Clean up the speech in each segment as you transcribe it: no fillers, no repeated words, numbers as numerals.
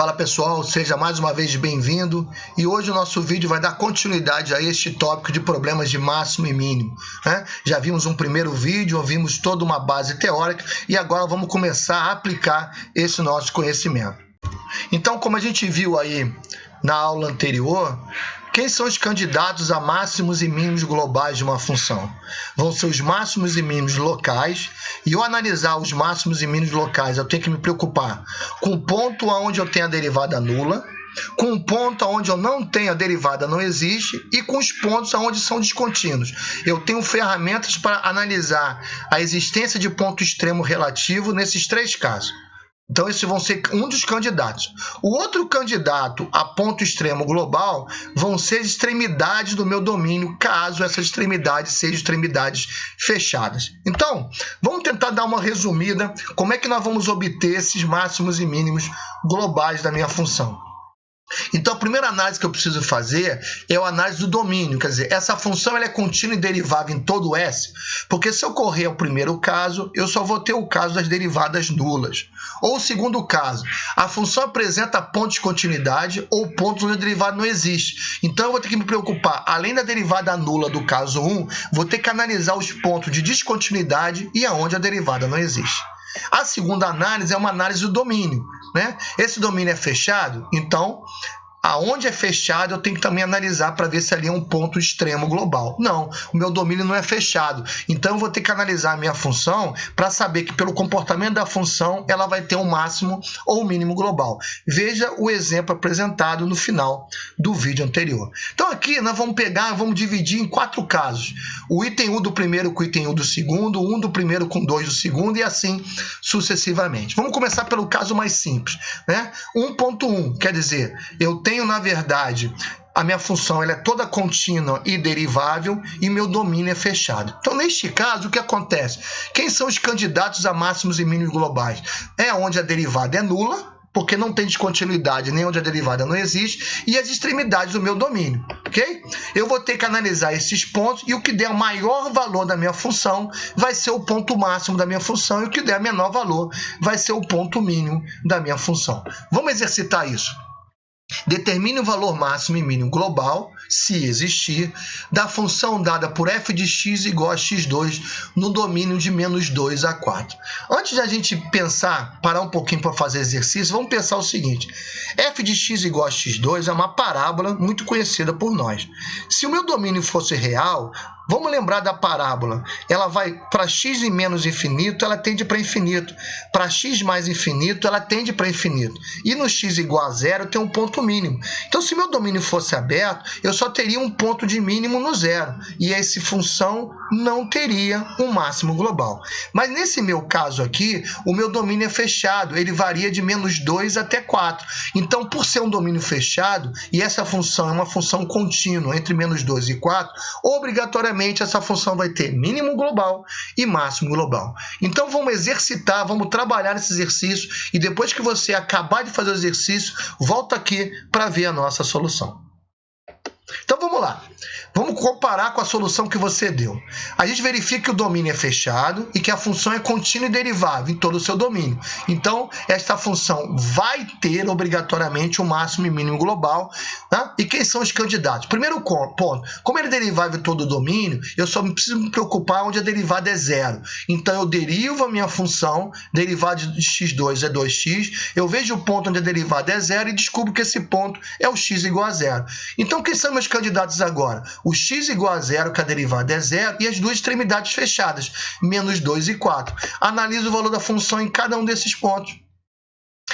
Fala pessoal, seja mais uma vez bem-vindo e hoje o nosso vídeo vai dar continuidade a este tópico de problemas de máximo e mínimo, né? Já vimos um primeiro vídeo, vimos toda uma base teórica e agora vamos começar a aplicar esse nosso conhecimento. Então, como a gente viu aí na aula anterior, quem são os candidatos a máximos e mínimos globais de uma função? Vão ser os máximos e mínimos locais, e ao analisar os máximos e mínimos locais, eu tenho que me preocupar com o ponto onde eu tenho a derivada nula, com o ponto onde eu não tenho a derivada não existe e com os pontos onde são descontínuos. Eu tenho ferramentas para analisar a existência de ponto extremo relativo nesses três casos. Então, esses vão ser um dos candidatos. O outro candidato a ponto extremo global vão ser as extremidades do meu domínio, caso essas extremidades sejam extremidades fechadas. Então, vamos tentar dar uma resumida, como é que nós vamos obter esses máximos e mínimos globais da minha função. Então, a primeira análise que eu preciso fazer é a análise do domínio, quer dizer, essa função ela é contínua e derivável em todo S, porque se eu correr o primeiro caso, eu só vou ter o caso das derivadas nulas. Ou o segundo caso, a função apresenta pontos de continuidade ou pontos onde a derivada não existe. Então, eu vou ter que me preocupar, além da derivada nula do caso 1, vou ter que analisar os pontos de descontinuidade e aonde a derivada não existe. A segunda análise é uma análise do domínio, né? Esse domínio é fechado, então, aonde é fechado, eu tenho que também analisar para ver se ali é um ponto extremo global. Não, o meu domínio não é fechado. Então, eu vou ter que analisar a minha função para saber que, pelo comportamento da função, ela vai ter um máximo ou um mínimo global. Veja o exemplo apresentado no final do vídeo anterior. Então, aqui nós vamos pegar, vamos dividir em 4 casos. O item 1 do primeiro com o item 1 do segundo, 1 do primeiro com 2 do segundo e assim sucessivamente. Vamos começar pelo caso mais simples, né? 1.1, quer dizer, eu tenho, na verdade, a minha função ela é toda contínua e derivável e meu domínio é fechado. Então, neste caso, o que acontece? Quem são os candidatos a máximos e mínimos globais? É onde a derivada é nula, porque não tem descontinuidade, nem onde a derivada não existe, e as extremidades do meu domínio, ok? Eu vou ter que analisar esses pontos e o que der o maior valor da minha função vai ser o ponto máximo da minha função e o que der menor valor vai ser o ponto mínimo da minha função. Vamos exercitar isso. Determine o valor máximo e mínimo global, se existir, da função dada por f de x igual a x2 no domínio de menos 2 a 4. Antes de a gente parar um pouquinho para fazer exercício, vamos pensar o seguinte. F de x igual a x2 é uma parábola muito conhecida por nós. Se o meu domínio fosse real, vamos lembrar da parábola. Ela vai para x e menos infinito, ela tende para infinito. Para x mais infinito, ela tende para infinito. E no x igual a zero, tem um ponto mínimo. Então, se meu domínio fosse aberto, eu só teria um ponto de mínimo no zero. E essa função não teria um máximo global. Mas nesse meu caso aqui, o meu domínio é fechado. Ele varia de menos 2 até 4. Então, por ser um domínio fechado, e essa função é uma função contínua entre menos 2 e 4, obrigatoriamente essa função vai ter mínimo global e máximo global. Então, vamos exercitar, vamos trabalhar nesse exercício e depois que você acabar de fazer o exercício, volta aqui para ver a nossa solução. Então, vamos lá. Vamos comparar com a solução que você deu. A gente verifica que o domínio é fechado e que a função é contínua e derivável em todo o seu domínio. Então, esta função vai ter obrigatoriamente o máximo e mínimo global. Tá? E quem são os candidatos? Primeiro ponto, como ele é derivável em todo o domínio, eu só preciso me preocupar onde a derivada é zero. Então, eu derivo a minha função, derivada de x2 é 2x, eu vejo o ponto onde a derivada é zero e descubro que esse ponto é o x igual a zero. Então, quem são meus candidatos agora? O x igual a zero, que a derivada é zero, e as duas extremidades fechadas, menos 2 e 4. Analiso o valor da função em cada um desses pontos.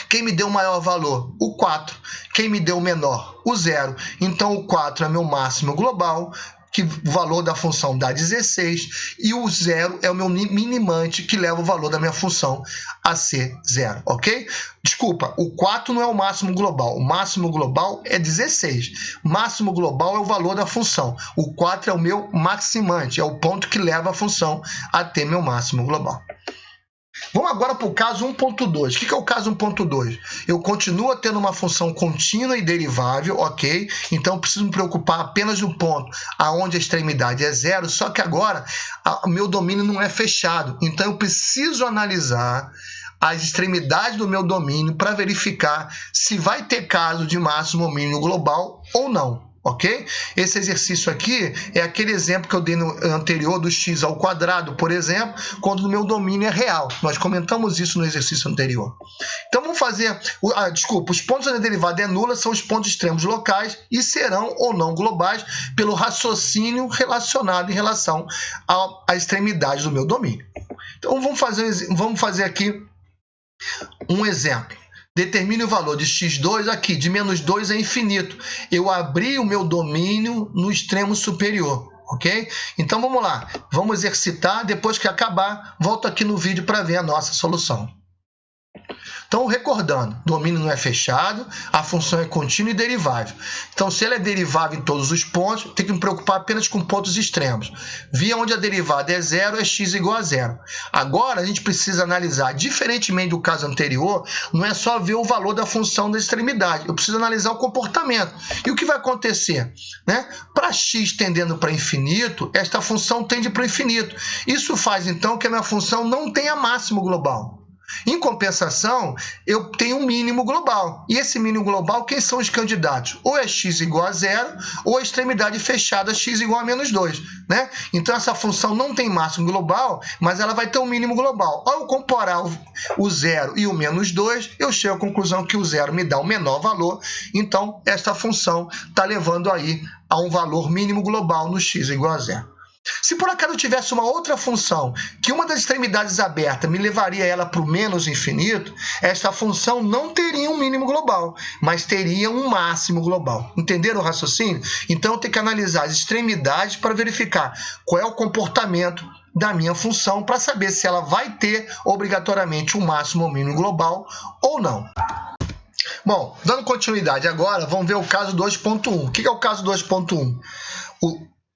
Quem me deu o maior valor? O 4. Quem me deu o menor? O 0. Então, o 4 é meu máximo global, que o valor da função dá 16, e o 0 é o meu minimante, que leva o valor da minha função a ser 0, ok? Desculpa, o 4 não é o máximo global, o máximo global é 16. Máximo global é o valor da função, o 4 é o meu maximante, é o ponto que leva a função a ter meu máximo global. Vamos agora para o caso 1.2. O que é o caso 1.2? Eu continuo tendo uma função contínua e derivável, ok? Então, eu preciso me preocupar apenas no ponto onde a extremidade é zero, só que agora o meu domínio não é fechado. Então, eu preciso analisar as extremidades do meu domínio para verificar se vai ter caso de máximo ou mínimo global ou não. Ok? Esse exercício aqui é aquele exemplo que eu dei no anterior do x ao quadrado, por exemplo, quando o meu domínio é real. Nós comentamos isso no exercício anterior. Então vamos fazer, os pontos onde a derivada é nula são os pontos extremos locais e serão ou não globais pelo raciocínio relacionado em relação à extremidade do meu domínio. Então vamos fazer aqui um exemplo. Determine o valor de x2 aqui, de menos 2 a infinito. Eu abri o meu domínio no extremo superior, ok? Então vamos lá, vamos exercitar, depois que acabar, volto aqui no vídeo para ver a nossa solução. Então, recordando, domínio não é fechado, a função é contínua e derivável. Então, se ela é derivável em todos os pontos, tem que me preocupar apenas com pontos extremos. Via onde a derivada é zero, é x igual a zero. Agora, a gente precisa analisar, diferentemente do caso anterior, não é só ver o valor da função da extremidade, eu preciso analisar o comportamento. E o que vai acontecer? Para x tendendo para infinito, esta função tende para o infinito. Isso faz, então, que a minha função não tenha máximo global. Em compensação, eu tenho um mínimo global. E esse mínimo global, quem são os candidatos? Ou é x igual a zero, ou a extremidade fechada x igual a menos 2. Então, essa função não tem máximo global, mas ela vai ter um mínimo global. Ao comparar o zero e o menos 2, eu chego à conclusão que o zero me dá o menor valor. Então, esta função está levando aí a um valor mínimo global no x igual a zero. Se por acaso eu tivesse uma outra função, que uma das extremidades abertas me levaria ela para o menos infinito, esta função não teria um mínimo global, mas teria um máximo global. Entenderam o raciocínio? Então eu tenho que analisar as extremidades para verificar qual é o comportamento da minha função para saber se ela vai ter obrigatoriamente um máximo ou mínimo global ou não. Bom, dando continuidade agora, vamos ver o caso 2.1. O que é o caso 2.1?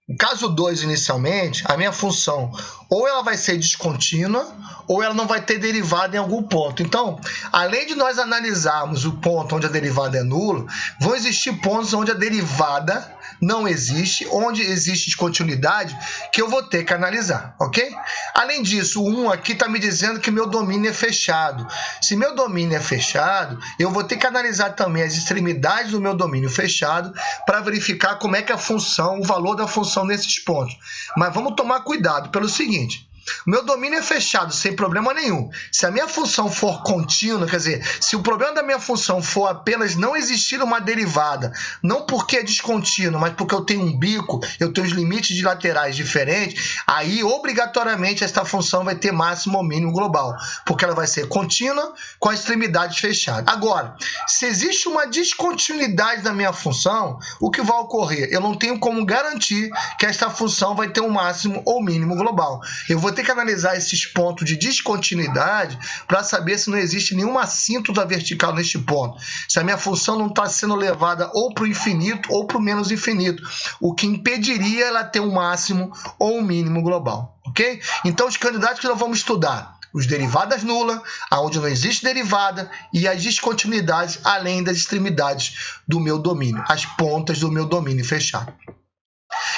O caso 2, inicialmente, a minha função ou ela vai ser descontínua ou ela não vai ter derivada em algum ponto. Então, além de nós analisarmos o ponto onde a derivada é nula, vão existir pontos onde a derivada não existe, onde existe descontinuidade, que eu vou ter que analisar, ok? Além disso, o 1 aqui está me dizendo que meu domínio é fechado. Se meu domínio é fechado, eu vou ter que analisar também as extremidades do meu domínio fechado para verificar como é que a função, o valor da função nesses pontos. Mas vamos tomar cuidado pelo seguinte: o meu domínio é fechado sem problema nenhum. Se a minha função for contínua, quer dizer, se o problema da minha função for apenas não existir uma derivada, não porque é descontínua, mas porque eu tenho um bico, eu tenho os limites de laterais diferentes, aí obrigatoriamente esta função vai ter máximo ou mínimo global, porque ela vai ser contínua com as extremidades fechadas. Agora, se existe uma descontinuidade da minha função, o que vai ocorrer? Eu não tenho como garantir que esta função vai ter um máximo ou mínimo global. Eu vou ter que analisar esses pontos de descontinuidade para saber se não existe nenhuma assíntota vertical neste ponto. Se a minha função não está sendo levada ou para o infinito ou para o menos infinito, o que impediria ela ter um máximo ou um mínimo global. Ok? Então, os candidatos que nós vamos estudar: os derivadas nulas, onde não existe derivada, e as descontinuidades além das extremidades do meu domínio, as pontas do meu domínio fechado.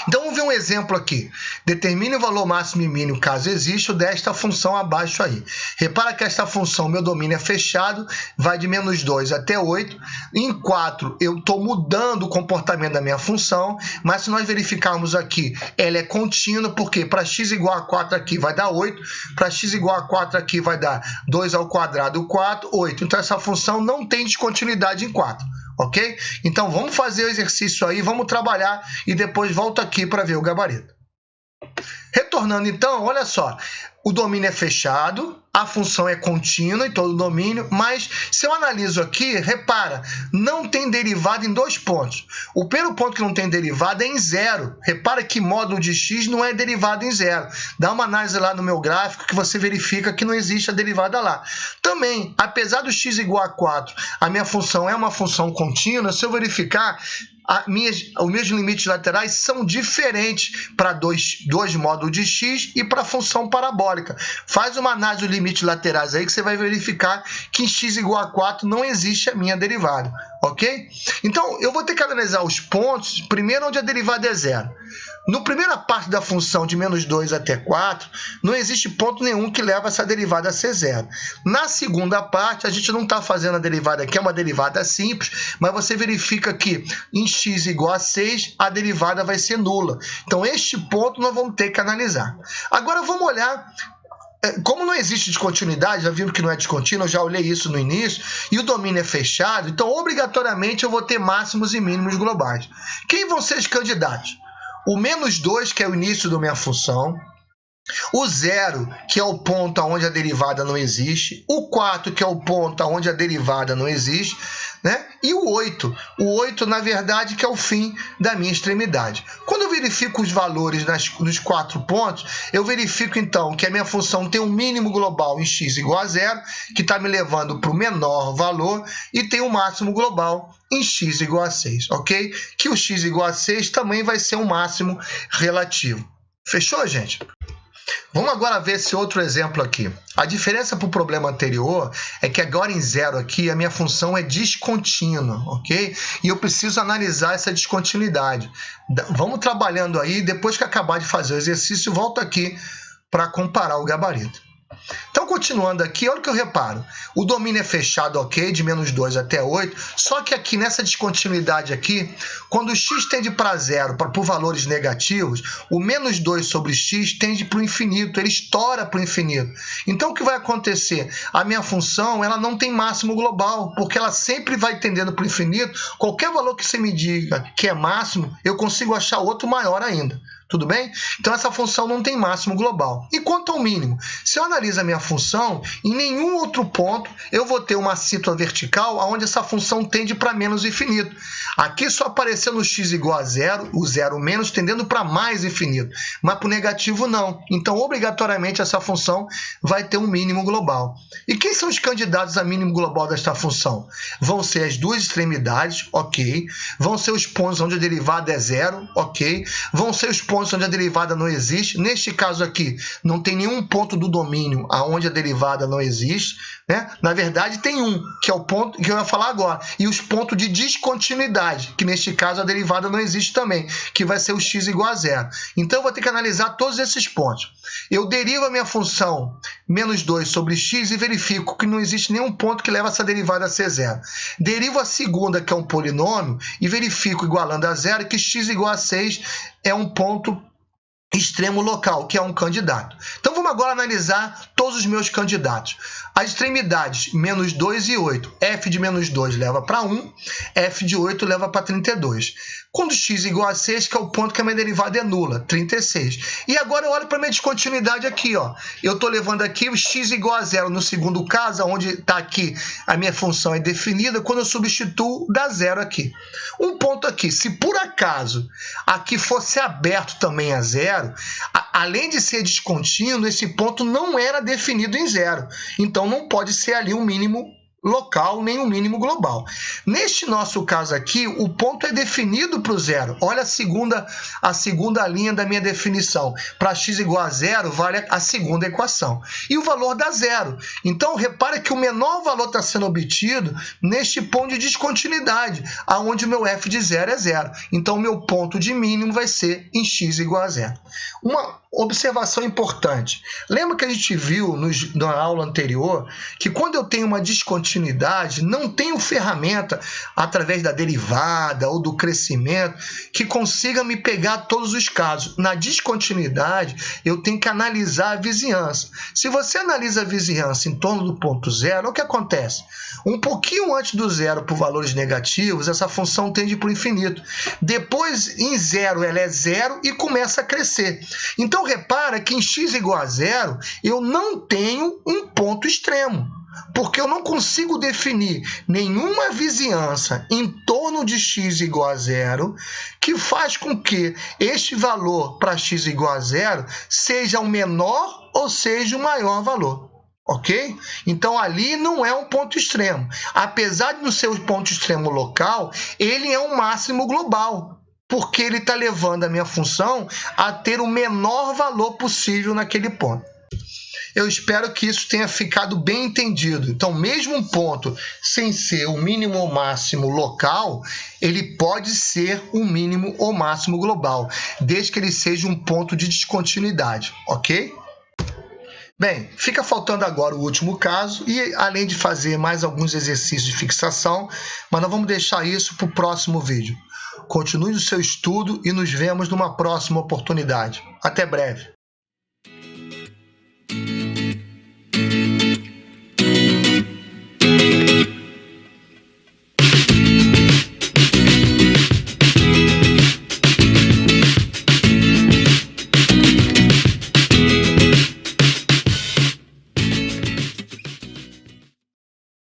Então, vamos ver um exemplo aqui. Determine o valor máximo e mínimo, caso exista, desta função abaixo aí. Repara que esta função, meu domínio é fechado, vai de menos 2 até 8. Em 4, eu estou mudando o comportamento da minha função, mas se nós verificarmos aqui, ela é contínua, porque para x igual a 4 aqui vai dar 8, para x igual a 4 aqui vai dar 2 ao quadrado, 4, 8. Então, essa função não tem descontinuidade em 4. Ok? Então, vamos fazer o exercício aí, vamos trabalhar e depois volto aqui para ver o gabarito. Retornando, então, olha só. O domínio é fechado, a função é contínua em todo o domínio, mas se eu analiso aqui, repara, não tem derivada em dois pontos. O primeiro ponto que não tem derivada é em zero. Repara que módulo de x não é derivado em zero. Dá uma análise lá no meu gráfico que você verifica que não existe a derivada lá. Também, apesar do x igual a 4, a minha função é uma função contínua, se eu verificar, os meus limites laterais são diferentes para dois módulos de x e para a função parabólica. Faz uma análise dos limites laterais aí que você vai verificar que em x igual a 4 não existe a minha derivada, ok? Então, eu vou ter que analisar os pontos, primeiro onde a derivada é zero. Na primeira parte da função de menos 2 até 4, não existe ponto nenhum que leva essa derivada a ser zero. Na segunda parte, a gente não está fazendo a derivada aqui, é uma derivada simples, mas você verifica que em x igual a 6, a derivada vai ser nula. Então, este ponto nós vamos ter que analisar. Agora, vamos olhar. Como não existe descontinuidade, já viram que não é descontínuo, eu já olhei isso no início, e o domínio é fechado, então, obrigatoriamente, eu vou ter máximos e mínimos globais. Quem vão ser os candidatos? O menos 2, que é o início da minha função, o 0, que é o ponto onde a derivada não existe, o 4, que é o ponto onde a derivada não existe, né? E o 8. O 8, na verdade, que é o fim da minha extremidade. Quando eu verifico os valores nos 4 pontos, eu verifico, então, que a minha função tem um mínimo global em x igual a 0, que está me levando para o menor valor, e tem um máximo global em x igual a 6, ok? Que o x igual a 6 também vai ser um máximo relativo. Fechou, gente? Vamos agora ver esse outro exemplo aqui. A diferença para o problema anterior é que agora em 0 aqui a minha função é descontínua, ok? E eu preciso analisar essa descontinuidade. Vamos trabalhando aí, depois que acabar de fazer o exercício, volto aqui para comparar o gabarito. Então, continuando aqui, olha o que eu reparo. O domínio é fechado, ok, de menos 2 até 8, só que aqui nessa descontinuidade aqui, quando o x tende para zero, por valores negativos, o menos 2 sobre x tende para o infinito, ele estoura para o infinito. Então, o que vai acontecer? A minha função ela não tem máximo global, porque ela sempre vai tendendo para o infinito. Qualquer valor que você me diga que é máximo, eu consigo achar outro maior ainda. Tudo bem? Então, essa função não tem máximo global. E quanto ao mínimo? Se eu analiso a minha função, em nenhum outro ponto eu vou ter uma cítula vertical onde essa função tende para menos infinito. Aqui só apareceu no x igual a 0, o 0 menos tendendo para mais infinito, mas para o negativo não. Então, obrigatoriamente, essa função vai ter um mínimo global. E quem são os candidatos a mínimo global desta função? Vão ser as duas extremidades, ok. Vão ser os pontos onde a derivada é zero, ok. Vão ser os pontos onde a derivada não existe. Neste caso aqui, não tem nenhum ponto do domínio onde a derivada não existe, né? Na verdade, tem um, que é o ponto que eu ia falar agora. E os pontos de descontinuidade, que neste caso a derivada não existe também, que vai ser o x igual a 0. Então, eu vou ter que analisar todos esses pontos. Eu derivo a minha função menos 2 sobre x e verifico que não existe nenhum ponto que leva essa derivada a ser zero. Derivo a segunda, que é um polinômio, e verifico, igualando a zero, que x igual a 6 é um ponto extremo local, que é um candidato. Então, vamos agora analisar todos os meus candidatos. As extremidades, menos 2 e 8. F de menos 2 leva para 1, F de 8 leva para 32. Quando x igual a 6, que é o ponto que a minha derivada é nula, 36. E agora eu olho para a minha descontinuidade aqui, ó. Eu estou levando aqui o x igual a 0 no segundo caso, onde está aqui a minha função é definida, quando eu substituo, dá 0 aqui. Um ponto aqui, se por acaso aqui fosse aberto também a 0, além de ser descontínuo, esse ponto não era definido em 0. Então, não pode ser ali um mínimo local, nem um mínimo global. Neste nosso caso aqui, o ponto é definido para o zero. Olha a segunda linha da minha definição. Para x igual a 0, vale a segunda equação. E o valor dá 0. Então, repara que o menor valor está sendo obtido neste ponto de descontinuidade, onde o meu f de 0 é 0. Então, o meu ponto de mínimo vai ser em x igual a 0. Uma observação importante. Lembra que a gente viu na aula anterior que quando eu tenho uma descontinuidade, não tenho ferramenta através da derivada ou do crescimento que consiga me pegar todos os casos. Na descontinuidade, eu tenho que analisar a vizinhança. Se você analisa a vizinhança em torno do ponto zero, o que acontece? Um pouquinho antes do zero, por valores negativos, essa função tende para o infinito. Depois, em zero, ela é zero e começa a crescer. Então, repara que em x igual a 0, eu não tenho um ponto extremo, porque eu não consigo definir nenhuma vizinhança em torno de x igual a 0 que faz com que este valor para x igual a 0 seja o menor ou seja o maior valor. Ok? Então, ali não é um ponto extremo. Apesar de não ser um ponto extremo local, ele é um máximo global, porque ele está levando a minha função a ter o menor valor possível naquele ponto. Eu espero que isso tenha ficado bem entendido. Então, mesmo um ponto sem ser o mínimo ou máximo local, ele pode ser um mínimo ou máximo global, desde que ele seja um ponto de descontinuidade, ok? Bem, fica faltando agora o último caso e além de fazer mais alguns exercícios de fixação, mas nós vamos deixar isso para o próximo vídeo. Continue o seu estudo e nos vemos numa próxima oportunidade. Até breve!